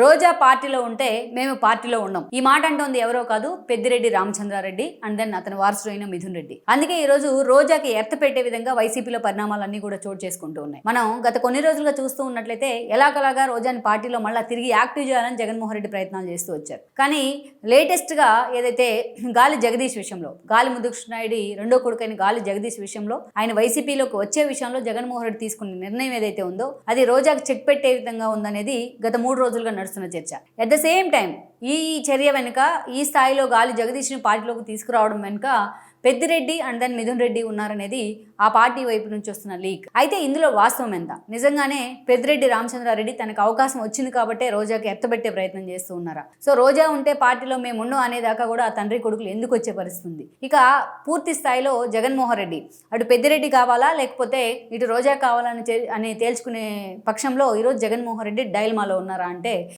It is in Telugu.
రోజా పార్టీలో ఉంటే మేము పార్టీలో ఉన్నాం. ఈ మాట అంటోంది ఎవరో కాదు, పెద్దిరెడ్డి రామచంద్రారెడ్డి అండ్ దెన్ అతని వారసుడు అయిన మిథున్ రెడ్డి. అందుకే ఈ రోజు రోజాకి ఎర్త పెట్టే విధంగా వైసీపీలో పరిణామాలన్నీ కూడా చోటు చేసుకుంటూ ఉన్నాయి. మనం గత కొన్ని రోజులుగా చూస్తూ ఉన్నట్లయితే ఎలాగలాగా రోజాని పార్టీలో మళ్ళీ తిరిగి యాక్టివ్ చేయాలని జగన్మోహన్ రెడ్డి ప్రయత్నాలు చేస్తూ వచ్చారు. కానీ లేటెస్ట్ గా ఏదైతే గాలి జగదీష్ విషయంలో, గాలి ముదుకృష్ణారెడ్డి రెండో కొడుకైన గాలి జగదీష్ విషయంలో ఆయన వైసీపీలోకి వచ్చే విషయంలో జగన్మోహన్ రెడ్డి తీసుకున్న నిర్ణయం ఏదైతే ఉందో అది రోజాకి చెక్ పెట్టే విధంగా ఉందనేది గత 3 రోజులుగా నడుస్తున్న చర్చ. ఎట్ ద సేమ్ టైం ఈ చర్య వెనుక, ఈ స్థాయిలో గాలి జగదీష్ని పార్టీలోకి తీసుకురావడం వెనుక పెద్దిరెడ్డి అండ్ దెన్ మిథున్ రెడ్డి ఉన్నారనేది ఆ పార్టీ వైపు నుంచి వస్తున్న లీక్. అయితే ఇందులో వాస్తవం ఎంత? నిజంగానే పెద్దిరెడ్డి రామచంద్రారెడ్డి తనకు అవకాశం వచ్చింది కాబట్టే రోజాకి ఎత్తబెట్టే ప్రయత్నం చేస్తూ ఉన్నారా? సో రోజా ఉంటే పార్టీలో మేము ఉన్నాం అనేదాకా కూడా ఆ తండ్రి కొడుకులు ఎందుకు వచ్చే పరిస్థితుంది? ఇక పూర్తి స్థాయిలో జగన్మోహన్ రెడ్డి అటు పెద్దిరెడ్డి కావాలా లేకపోతే ఇటు రోజా కావాలని తేల్చుకునే పక్షంలో ఈరోజు జగన్మోహన్ రెడ్డి డైల్మాలో ఉన్నారా అంటే